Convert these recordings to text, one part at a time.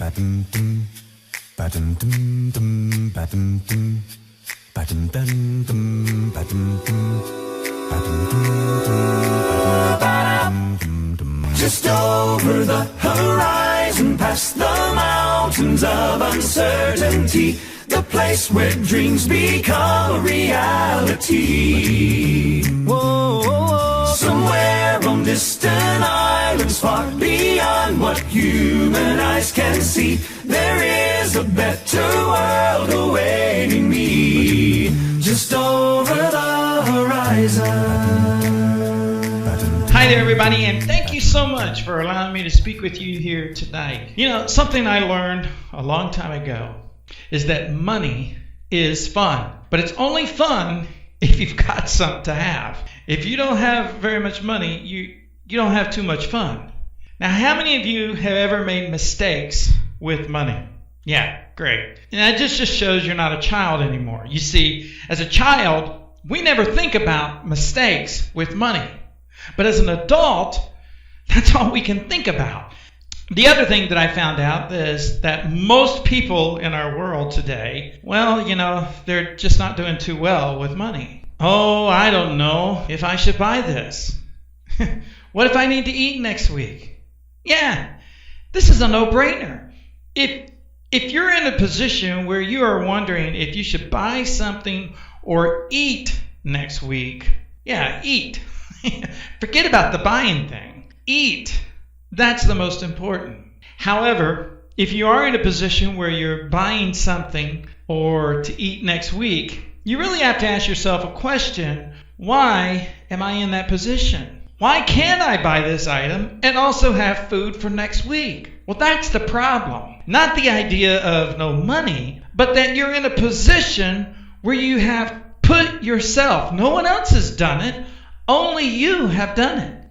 Just over the horizon, past the mountains of uncertainty, the place where dreams become a reality. Whoa, somewhere on distant islands, far beyond what human eyes can see, there is a better world awaiting me. Just over the horizon. Hi there, everybody, and thank you so much for allowing me to speak with you here tonight. You know, something I learned a long time ago is that money is fun, but it's only fun if you've got some to have. If you don't have very much money, you don't have too much fun. Now, how many of you have ever made mistakes with money? Yeah, great. And that just shows you're not a child anymore. You see, as a child, we never think about mistakes with money. But as an adult, that's all we can think about. The other thing that I found out is that most people in our world today, well, you know, they're just not doing too well with money. Oh, I don't know if I should buy this. What if I need to eat next week? Yeah, this is a no-brainer. If you're in a position where you are wondering if you should buy something or eat next week, yeah, eat. Forget about the buying thing. Eat. That's the most important. However, if you are in a position where you're buying something or to eat next week, you really have to ask yourself a question. Why am I in that position? Why can't I buy this item and also have food for next week? Well, that's the problem. Not the idea of no money, but that you're in a position where you have put yourself, no one else has done it, only you have done it.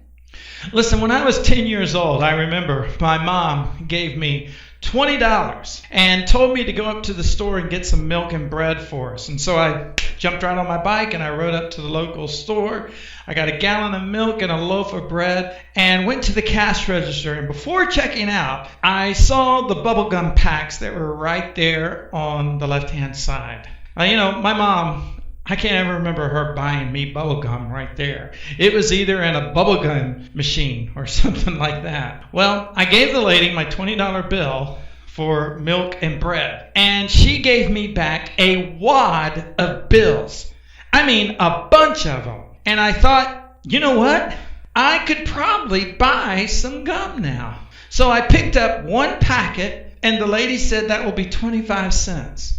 Listen, when I was 10 years old, I remember my mom gave me $20 and told me to go up to the store and get some milk and bread for us. And so I jumped right on my bike and I rode up to the local store. I got a gallon of milk and a loaf of bread and went to the cash register. And before checking out, I saw the bubblegum packs that were right there on the left-hand side. You know, my mom, I can't ever remember her buying me bubblegum right there. It was either in a bubblegum machine or something like that. Well, I gave the lady my $20 bill for milk and bread, and she gave me back a wad of bills. I mean, a bunch of them. And I thought, you know what? I could probably buy some gum now. So I picked up one packet, and the lady said that will be 25 cents.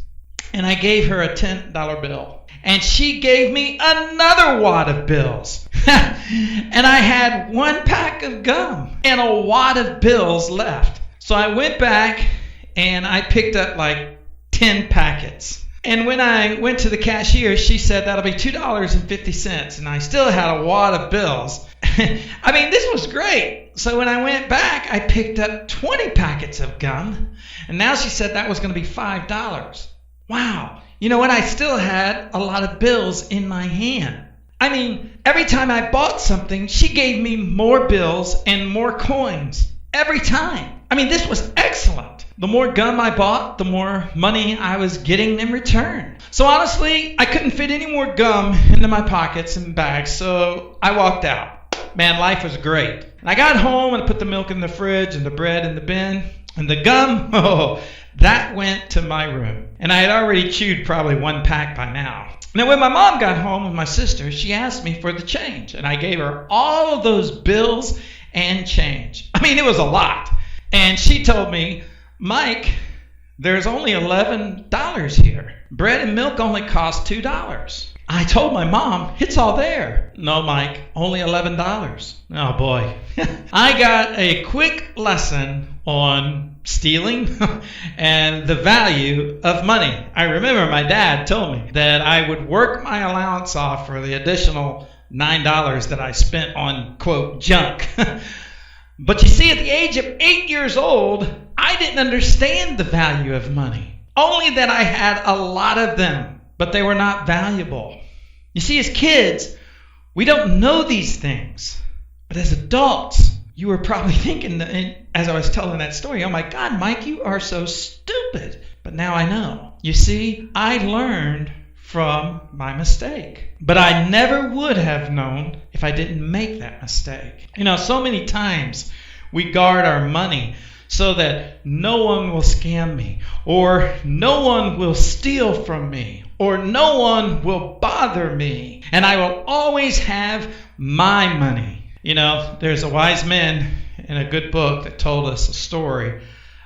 And I gave her a $10 bill. And she gave me another wad of bills. And I had one pack of gum and a wad of bills left. So I went back and I picked up like 10 packets. And when I went to the cashier, she said that'll be $2.50. And I still had a wad of bills. I mean, this was great. So when I went back, I picked up 20 packets of gum. And now she said that was going to be $5. Wow. You know what? I still had a lot of bills in my hand. I mean, every time I bought something, she gave me more bills and more coins. Every time. I mean, this was excellent. The more gum I bought, the more money I was getting in return. So honestly, I couldn't fit any more gum into my pockets and bags, so I walked out. Man, life was great. And I got home and put the milk in the fridge and the bread in the bin. And the gum, that went to my room. And I had already chewed probably one pack by now. Now, when my mom got home with my sister, she asked me for the change. And I gave her all of those bills and change. I mean, it was a lot. And she told me, Mike, there's only $11 here. Bread and milk only cost $2. I told my mom, it's all there. No, Mike, only $11. Oh, boy. I got a quick lesson on stealing and the value of money. I remember my dad told me that I would work my allowance off for the additional $9 that I spent on, quote, junk. But you see, at the age of 8 years old, I didn't understand the value of money. Only that I had a lot of them, but they were not valuable. You see, as kids, we don't know these things. But as adults, you were probably thinking, as I was telling that story, oh my God, Mike, you are so stupid. But now I know. You see, I learned from my mistake. But I never would have known if I didn't make that mistake. So many times we guard our money so that no one will scam me, or no one will steal from me, or no one will bother me, and I will always have my money. There's a wise man in a good book that told us a story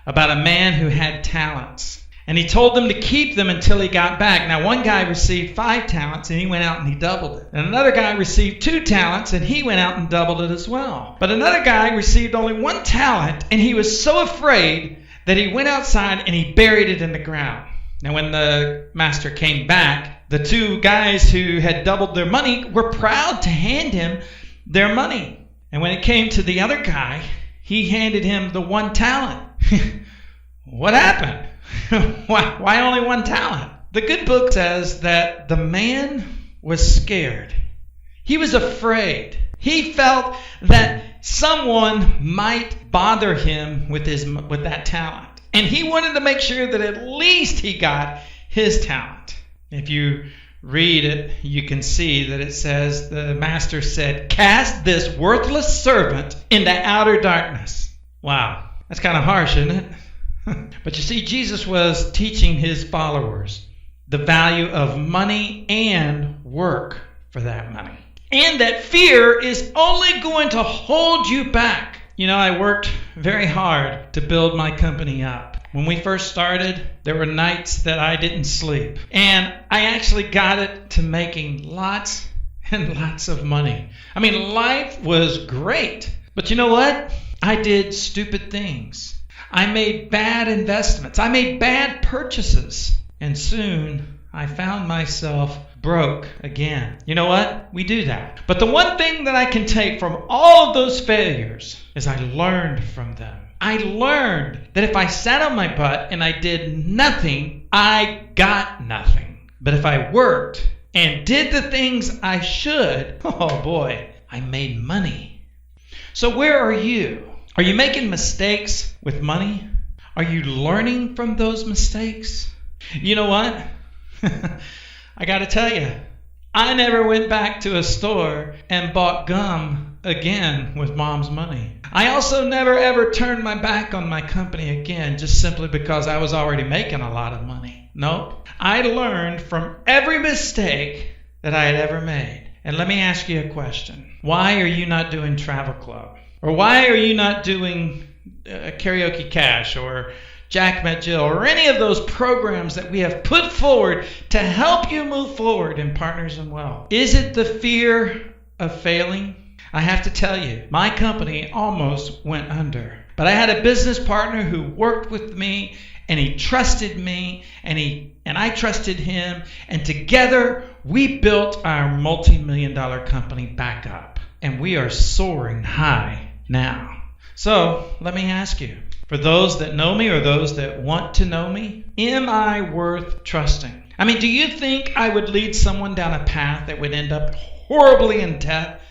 about a man who had talents. And he told them to keep them until he got back. Now, one guy received 5 talents, and he went out and he doubled it. And another guy received 2 talents, and he went out and doubled it as well. But another guy received only 1 talent, and he was so afraid that he went outside and he buried it in the ground. Now, when the master came back, the 2 guys who had doubled their money were proud to hand him their money. And when it came to the other guy, he handed him the 1 talent. What happened? Why only 1 talent? The good book says that the man was scared. He was afraid. He felt that someone might bother him with that talent. And he wanted to make sure that at least he got his talent. If you read it, you can see that it says, the master said, "Cast this worthless servant into outer darkness." Wow, that's kind of harsh, isn't it? But you see, Jesus was teaching his followers the value of money and work for that money. And that fear is only going to hold you back. I worked very hard to build my company up. When we first started, there were nights that I didn't sleep. And I actually got it to making lots and lots of money. Life was great. But you know what? I did stupid things. I made bad investments. I made bad purchases. And soon I found myself broke again. You know what? We do that. But the one thing that I can take from all of those failures is I learned from them. I learned that if I sat on my butt and I did nothing, I got nothing. But if I worked and did the things I should, oh boy, I made money. So where are you? Are you making mistakes with money? Are you learning from those mistakes? You know what? I got to tell you, I never went back to a store and bought gum again with Mom's money. I also never ever turned my back on my company again just simply because I was already making a lot of money. Nope. I learned from every mistake that I had ever made. And let me ask you a question. Why are you not doing Travel Club? Or why are you not doing Karaoke Cash or Jack Met Jill or any of those programs that we have put forward to help you move forward in Partners in Wealth? Is it the fear of failing? I have to tell you, my company almost went under. But I had a business partner who worked with me, and he trusted me, and I trusted him, and together we built our multi-million-dollar company back up. And we are soaring high now. So let me ask you, for those that know me or those that want to know me, am I worth trusting? Do you think I would lead someone down a path that would end up horribly in debt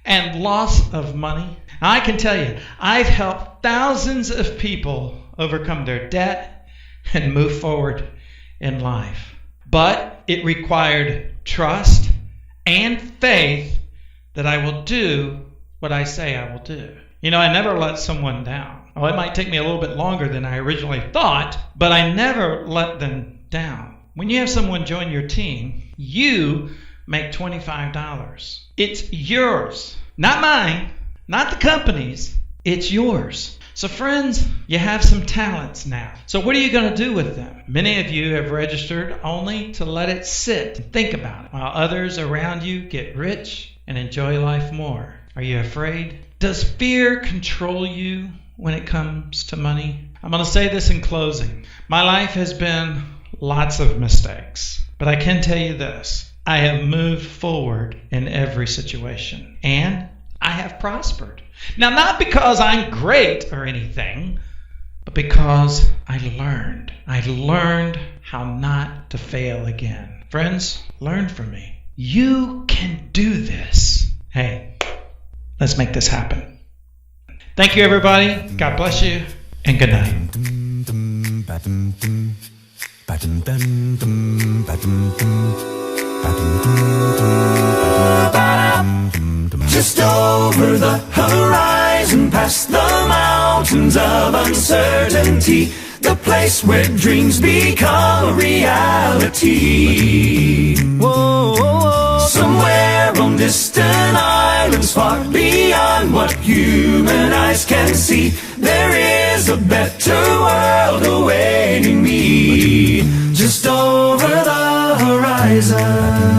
and loss of money? I can tell you, I've helped thousands of people overcome their debt and move forward in life. But it required trust and faith that I will do what I say I will do. I never let someone down. Oh, it might take me a little bit longer than I originally thought, but I never let them down. When you have someone join your team, you make $25. It's yours. Not mine, not the company's. It's yours. So friends, you have some talents now. So what are you going to do with them? Many of you have registered only to let it sit and think about it, while others around you get rich and enjoy life more. Are you afraid? Does fear control you when it comes to money? I'm going to say this in closing. My life has been lots of mistakes, but I can tell you this. I have moved forward in every situation, and I have prospered. Now, not because I'm great or anything, but because I learned. I learned how not to fail again. Friends, learn from me. You can do this. Hey, let's make this happen. Thank you, everybody. God bless you, and good night. Just over the horizon, past the mountains of uncertainty, the place where dreams become a reality. Somewhere on distant islands, far beyond what human eyes can see, there is a better world awaiting me. Just over the horizon.